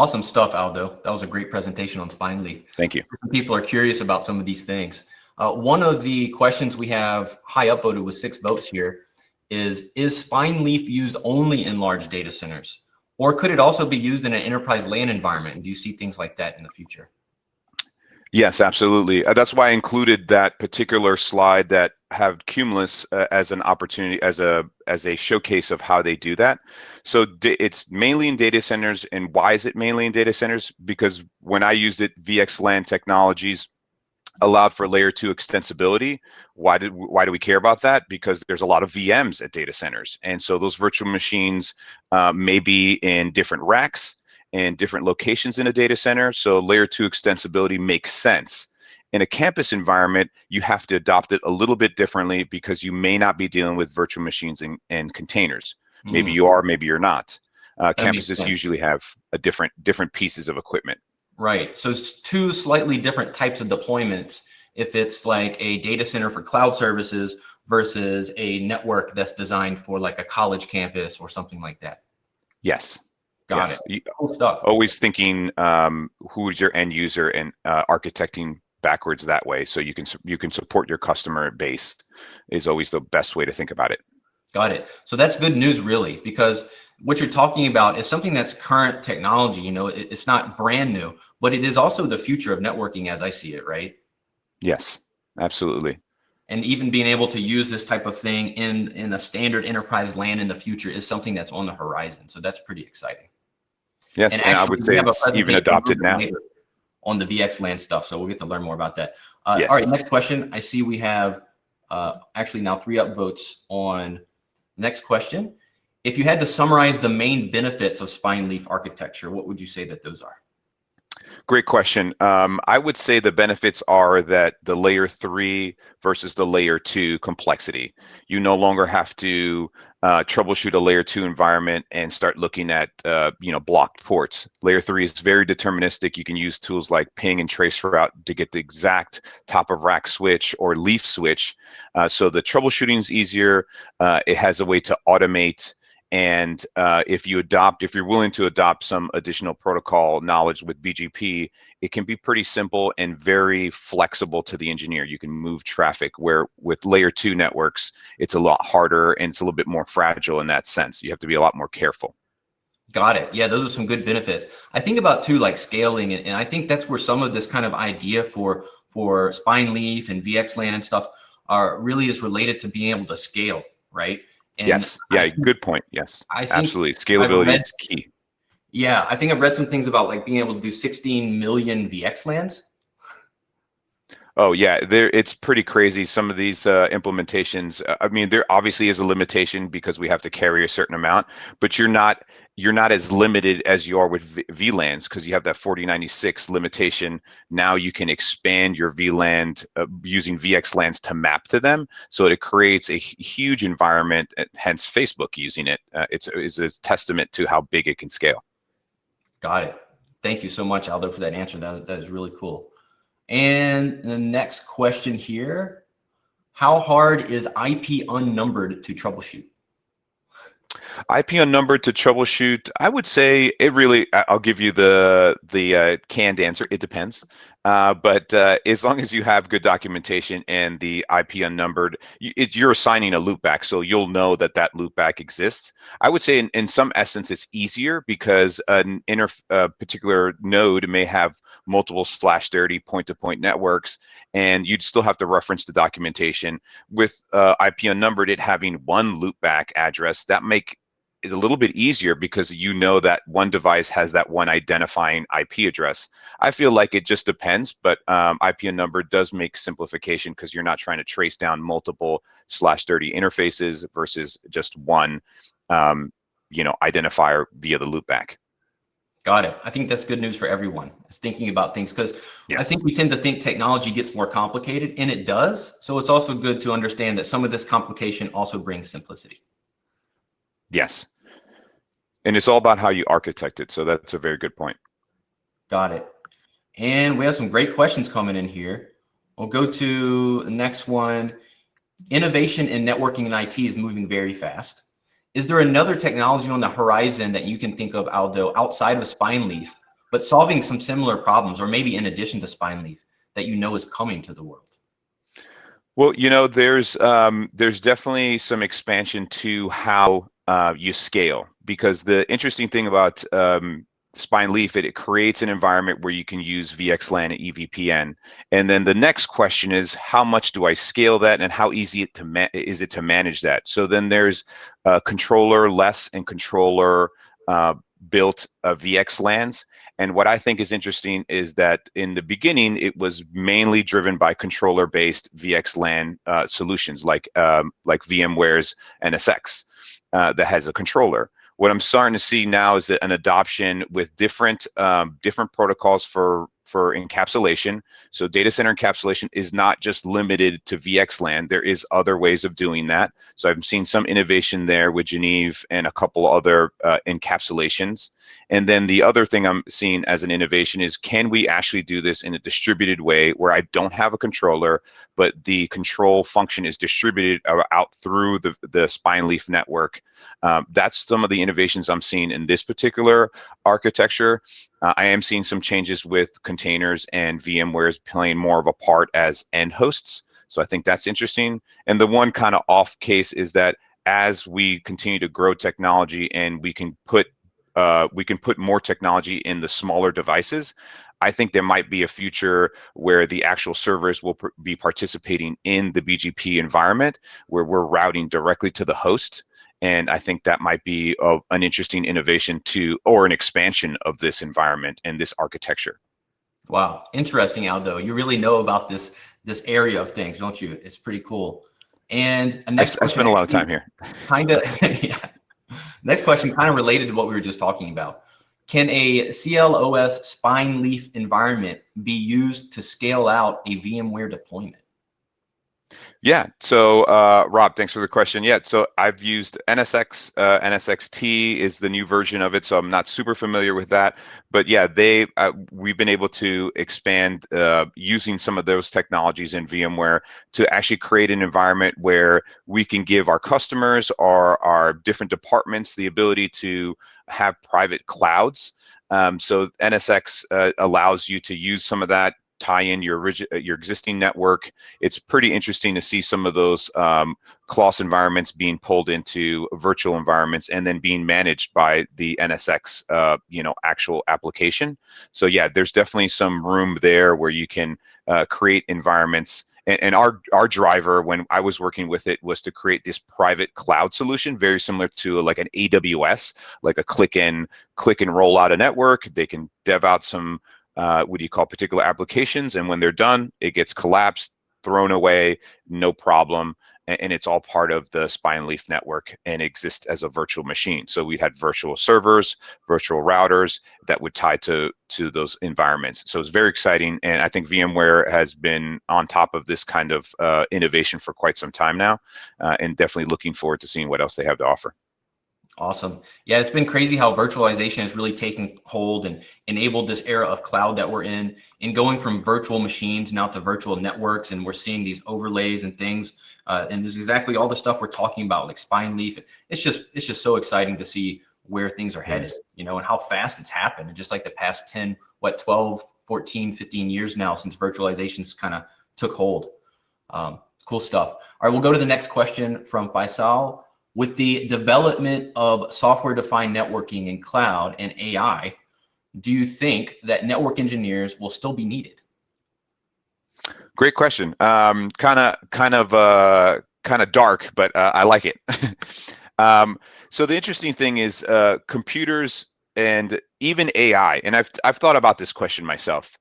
Awesome stuff, Aldo. That was a great presentation on Spineleaf. Thank you. People are curious about some of these things. One of the questions we have high upvoted with 6 votes here is Spineleaf used only in large data centers? Or could it also be used in an enterprise LAN environment? And do you see things like that in the future? Yes, absolutely. That's why I included that particular slide that have Cumulus as an opportunity, as a showcase of how they do that. So it's mainly in data centers. And why is it mainly in data centers? Because when I used it, VXLAN technologies allowed for layer 2 extensibility. Why do we care about that? Because there's a lot of VMs at data centers. And so those virtual machines may be in different racks and different locations in a data center. So layer 2 extensibility makes sense. In a campus environment, you have to adopt it a little bit differently because you may not be dealing with virtual machines and containers. Maybe you are, maybe you're not. Campuses usually have a different pieces of equipment. Right. So it's 2 slightly different types of deployments. If it's like a data center for cloud services versus a network that's designed for like a college campus or something like that. Yes. Got it. Cool stuff. Always thinking who's your end user and architecting backwards that way, so you can support your customer base is always the best way to think about it. Got it. So that's good news, really, because what you're talking about is something that's current technology. You know, it's not brand new, but it is also the future of networking as I see it, right? Yes, absolutely. And even being able to use this type of thing in a standard enterprise LAN in the future is something that's on the horizon. So that's pretty exciting. Yes, and I would say it's even adopted now on the VXLAN stuff. So we'll get to learn more about that. Yes. All right, next question. I see we have actually now 3 upvotes on the next question. If you had to summarize the main benefits of Spineleaf architecture, what would you say that those are? Great question. I would say the benefits are that the layer 3 versus the layer 2 complexity. You no longer have to troubleshoot a layer 2 environment and start looking at blocked ports. Layer 3 is very deterministic. You can use tools like ping and traceroute to get the exact top of rack switch or leaf switch. So the troubleshooting is easier. It has a way to automate. And if you're willing to adopt some additional protocol knowledge with BGP, it can be pretty simple and very flexible to the engineer. You can move traffic, where with layer 2 networks, it's a lot harder and it's a little bit more fragile in that sense. You have to be a lot more careful. Got it. Yeah, those are some good benefits. I think about too, like scaling, and I think that's where some of this kind of idea for Spineleaf and VXLAN and stuff really is related to being able to scale, right? And yes. Yeah. Good point. Yes. Absolutely. Scalability is key. Yeah. I think I've read some things about like being able to do 16 million VXLANs. Oh yeah, it's pretty crazy. Some of these implementations. I mean, there obviously is a limitation because we have to carry a certain amount, but you're not as limited as you are with VLANs because you have that 4096 limitation. Now you can expand your VLAN using VXLANs to map to them, so it creates a huge environment. Hence, Facebook using it. It's a testament to how big it can scale. Got it. Thank you so much, Aldo, for that answer. That is really cool. And the next question here, how hard is IP unnumbered to troubleshoot? IP unnumbered to troubleshoot, I would say it really, I'll give you the canned answer, it depends. But as long as you have good documentation and the IP unnumbered, you're assigning a loopback, so you'll know that that loopback exists. I would say in some essence it's easier because an particular node may have multiple /30 point-to-point networks, and you'd still have to reference the documentation. With IP unnumbered, it having one loopback address, that make it a little bit easier because you know that one device has that one identifying IP address. I feel like it just depends, but IP unnumbered does make simplification because you're not trying to trace down multiple /30 interfaces versus just one, identifier via the loopback. Got it. I think that's good news for everyone. It's thinking about things because I think we tend to think technology gets more complicated, and it does. So it's also good to understand that some of this complication also brings simplicity. Yes. And it's all about how you architect it. So that's a very good point. Got it. And we have some great questions coming in here. We'll go to the next one. Innovation in networking and IT is moving very fast. Is there another technology on the horizon that you can think of, Aldo, outside of Spineleaf, but solving some similar problems, or maybe in addition to Spineleaf, that you know is coming to the world? Well, there's definitely some expansion to how you scale, because the interesting thing about Spineleaf, it creates an environment where you can use VXLAN and EVPN. And then the next question is, how much do I scale that, and how easy is it to manage that? So then there's controller-less and controller built VXLANs. And what I think is interesting is that in the beginning, it was mainly driven by controller-based VXLAN solutions like VMware's NSX that has a controller. What I'm starting to see now is that an adoption with different protocols for encapsulation. So data center encapsulation is not just limited to VXLAN. There is other ways of doing that. So I've seen some innovation there with Geneve and a couple other encapsulations. And then the other thing I'm seeing as an innovation is, can we actually do this in a distributed way where I don't have a controller, but the control function is distributed out through the Spineleaf network? That's some of the innovations I'm seeing in this particular architecture. I am seeing some changes with containers and VMware's playing more of a part as end hosts. So I think that's interesting. And the one kind of off case is that as we continue to grow technology and we can put more technology in the smaller devices, I think there might be a future where the actual servers will be participating in the BGP environment, where we're routing directly to the host. And I think that might be an interesting innovation or an expansion of this environment and this architecture. Wow, interesting, Aldo. You really know about this area of things, don't you? It's pretty cool. And I spent a lot of time here. Kind of, yeah. Next question, kind of related to what we were just talking about. Can a CLOS Spineleaf environment be used to scale out a VMware deployment? Yeah. So, Rob, thanks for the question. Yeah. So I've used NSX. NSXT is the new version of it, so I'm not super familiar with that. But yeah, we've been able to expand using some of those technologies in VMware to actually create an environment where we can give our customers or our different departments the ability to have private clouds. So NSX allows you to use some of that, tie in your existing network. It's pretty interesting to see some of those CLOS environments being pulled into virtual environments and then being managed by the NSX actual application. So yeah, there's definitely some room there where you can create environments. And our driver, when I was working with it, was to create this private cloud solution, very similar to like an AWS, like a click and roll out a network. They can dev out some what do you call particular applications, and when they're done, it gets collapsed, thrown away, no problem, and it's all part of the Spineleaf network and exists as a virtual machine. So we had virtual servers, virtual routers that would tie to those environments. So it's very exciting, and I think VMware has been on top of this kind of innovation for quite some time now, and definitely looking forward to seeing what else they have to offer. Awesome. Yeah, it's been crazy how virtualization has really taken hold and enabled this era of cloud that we're in, and going from virtual machines now to virtual networks. And we're seeing these overlays and things. And this is exactly all the stuff we're talking about, like Spineleaf. It's just so exciting to see where things are headed, and how fast it's happened. And just like the past 10, 12, 14, 15 years now since virtualization's kind of took hold. Cool stuff. All right, we'll go to the next question from Faisal. With the development of software-defined networking in cloud and AI, do you think that network engineers will still be needed? Great question. Kind of dark, but I like it. So the interesting thing is computers and even AI, and I've thought about this question myself.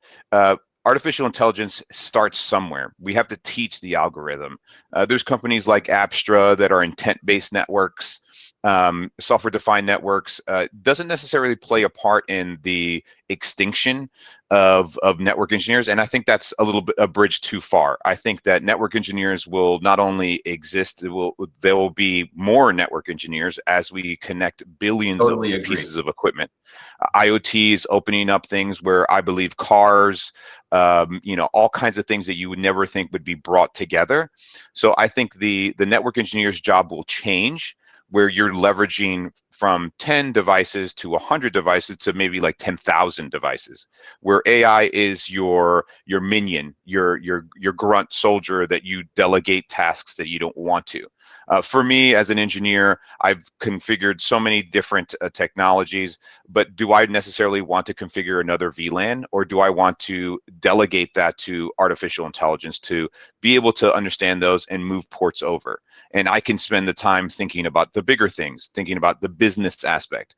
Artificial intelligence starts somewhere. We have to teach the algorithm. There's companies like Apstra that are intent-based networks, software-defined networks. Doesn't necessarily play a part in the extinction of network engineers, and I think that's a little bit a bridge too far. I think that network engineers will not only exist, there will be more network engineers as we connect billions of pieces of equipment. IoT is opening up things where I believe cars, all kinds of things that you would never think would be brought together. So I think the network engineer's job will change, where you're leveraging from 10 devices to 100 devices to maybe like 10,000 devices, where AI is your minion, your grunt soldier that you delegate tasks that you don't want to. For me, as an engineer, I've configured so many different technologies, but do I necessarily want to configure another VLAN, or do I want to delegate that to artificial intelligence to be able to understand those and move ports over? And I can spend the time thinking about the bigger things, thinking about the business aspect.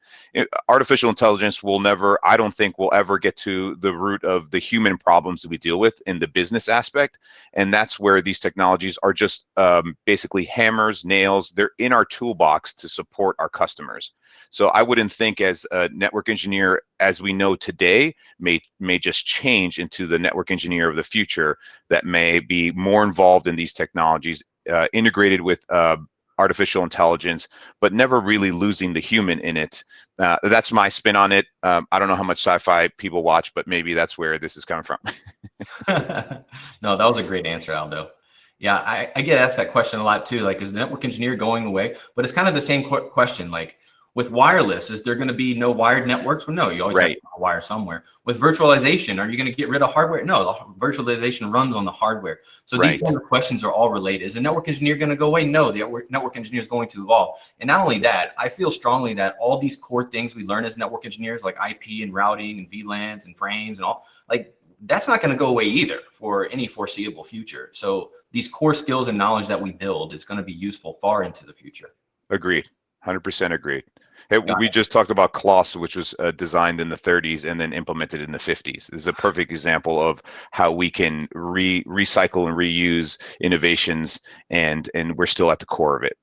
Artificial intelligence will never, I don't think, will ever get to the root of the human problems that we deal with in the business aspect. And that's where these technologies are just basically hammers, nails. They're in our toolbox to support our customers. So I wouldn't think as a network engineer, as we know today, may just change into the network engineer of the future that may be more involved in these technologies, integrated with artificial intelligence, but never really losing the human in it. That's my spin on it. I don't know how much sci-fi people watch, but maybe that's where this is coming from. No, that was a great answer, Aldo. Yeah, I get asked that question a lot too. Like, is the network engineer going away? But it's kind of the same question. Like, with wireless, is there going to be no wired networks? Well, no, you always have to have a wire somewhere. With virtualization, are you going to get rid of hardware? No, the virtualization runs on the hardware. So these kind of questions are all related. Is the network engineer going to go away? No, the network engineer is going to evolve. And not only that, I feel strongly that all these core things we learn as network engineers, like IP and routing and VLANs and frames and all, like, that's not going to go away either for any foreseeable future. So these core skills and knowledge that we build is going to be useful far into the future. Agreed. 100% agreed. Hey, we just talked about CLOS, which was designed in the 30s and then implemented in the 50s. This is a perfect example of how we can recycle and reuse innovations, and we're still at the core of it.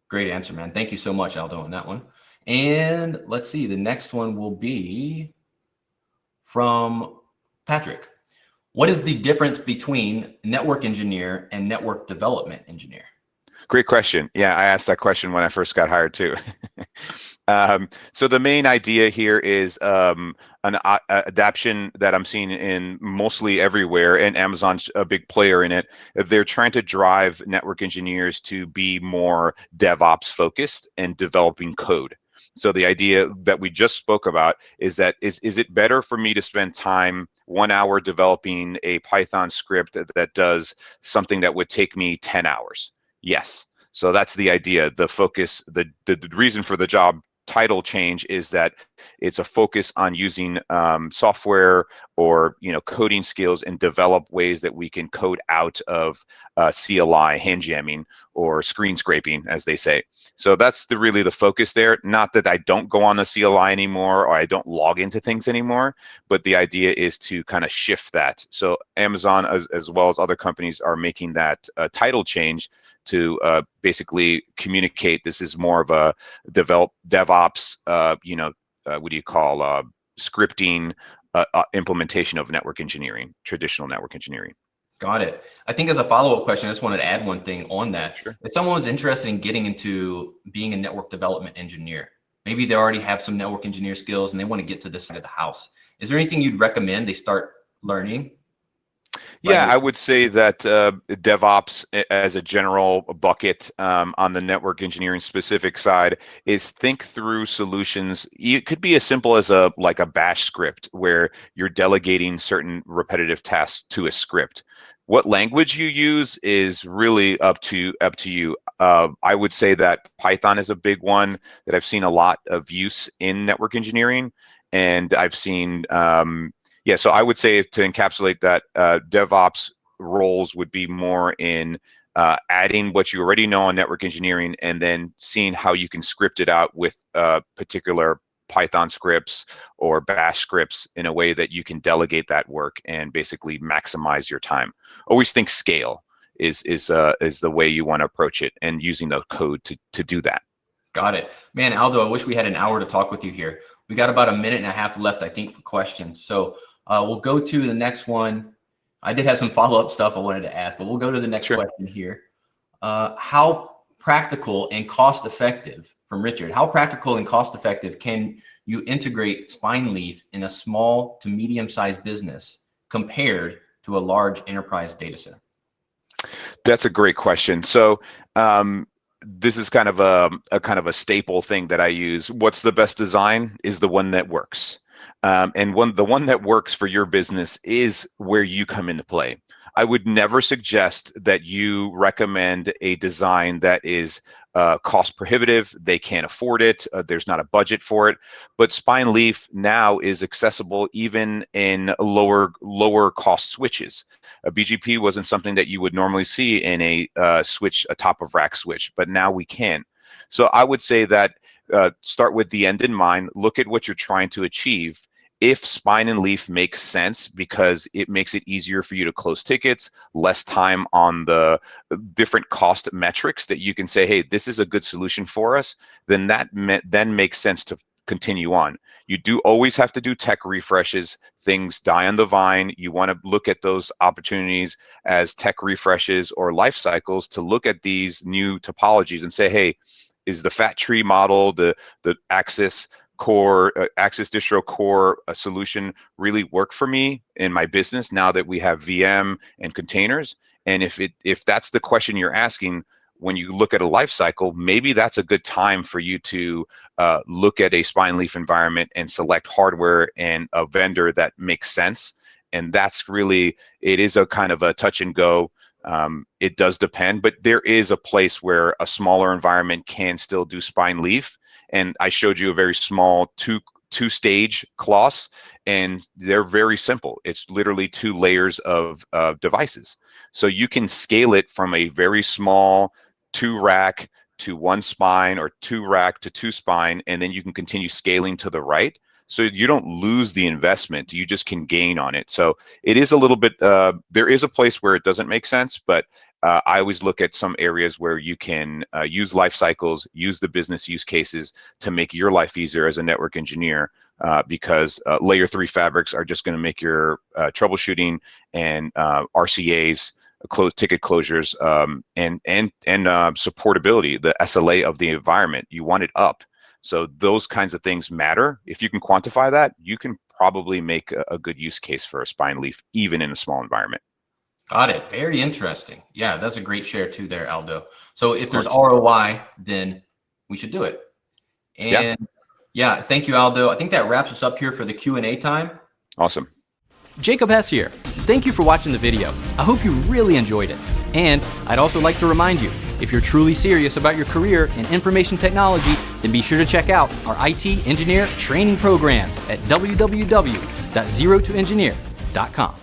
Great answer, man. Thank you so much, Aldo, on that one. And let's see, the next one will be from Patrick. What is the difference between network engineer and network development engineer? Great question. Yeah, I asked that question when I first got hired too. So the main idea here is an adaptation that I'm seeing in mostly everywhere, and Amazon's a big player in it. They're trying to drive network engineers to be more DevOps focused and developing code. So the idea that we just spoke about is that is it better for me to spend time 1 hour developing a Python script that does something that would take me 10 hours? Yes. So that's the idea. The focus, the reason for the job title change is that it's a focus on using software or coding skills and develop ways that we can code out of CLI, hand jamming, or screen scraping, as they say. So that's really the focus there. Not that I don't go on a CLI anymore or I don't log into things anymore, but the idea is to kind of shift that. So Amazon, as well as other companies, are making that title change to basically communicate this is more of a DevOps, what do you call, scripting implementation of network engineering, traditional network engineering. Got it. I think as a follow-up question, I just wanted to add one thing on that. Sure. If someone was interested in getting into being a network development engineer, maybe they already have some network engineer skills and they want to get to this side of the house. Is there anything you'd recommend they start learning? Yeah, I would say that DevOps as a general bucket on the network engineering specific side is think through solutions. It could be as simple as like a bash script where you're delegating certain repetitive tasks to a script. What language you use is really up to you. I would say that Python is a big one that I've seen a lot of use in network engineering, and I've seen yeah, so I would say to encapsulate that, DevOps roles would be more in adding what you already know on network engineering and then seeing how you can script it out with particular Python scripts or bash scripts in a way that you can delegate that work and basically maximize your time. Always think scale is the way you want to approach it, and using the code to do that. Got it. Man, Aldo, I wish we had an hour to talk with you here. We got about a minute and a half left, I think, for questions. So we'll go to the next one. I did have some follow-up stuff I wanted to ask, but we'll go to the next question here. How practical and cost-effective, from Richard, how practical and cost-effective can you integrate Spineleaf in a small to medium-sized business compared to a large enterprise data center? That's a great question. So this is kind of a staple thing that I use. What's the best design is the one that works. And the one that works for your business is where you come into play. I would never suggest that you recommend a design that is cost prohibitive. They can't afford it. There's not a budget for it. But Spineleaf now is accessible even in lower cost switches. A BGP wasn't something that you would normally see in a switch, a top of rack switch, but now we can. So I would say that start with the end in mind. Look at what you're trying to achieve. If Spine and Leaf makes sense because it makes it easier for you to close tickets, less time on the different cost metrics that you can say, hey, this is a good solution for us, then that then makes sense to continue on. You do always have to do tech refreshes. Things die on the vine. You want to look at those opportunities as tech refreshes or life cycles to look at these new topologies and say, hey, is the fat tree model, the Axis core, Axis distro core solution really work for me in my business now that we have VM and containers? And if that's the question you're asking, when you look at a life cycle, maybe that's a good time for you to look at a Spineleaf environment and select hardware and a vendor that makes sense. And that's really, it is a kind of a touch and go. It does depend, but there is a place where a smaller environment can still do Spineleaf. And I showed you a very small two-stage CLOS, and they're very simple. It's literally 2 layers of devices. So you can scale it from a very small 2-rack to 1 spine, or 2-rack to 2 spine, and then you can continue scaling to the right. So you don't lose the investment, you just can gain on it. So it is a little bit, there is a place where it doesn't make sense, but I always look at some areas where you can use life cycles, use the business use cases to make your life easier as a network engineer, because layer 3 fabrics are just going to make your troubleshooting and RCAs, ticket closures, and supportability, the SLA of the environment, you want it up. So those kinds of things matter. If you can quantify that, you can probably make a good use case for a Spineleaf, even in a small environment. Got it. Very interesting. Yeah, that's a great share too there, Aldo. So if there's ROI, then we should do it. And yeah, thank you, Aldo. I think that wraps us up here for the Q&A time. Awesome. Jacob Hess here. Thank you for watching the video. I hope you really enjoyed it. And I'd also like to remind you, if you're truly serious about your career in information technology, then be sure to check out our IT engineer training programs at www.zerotoengineer.com.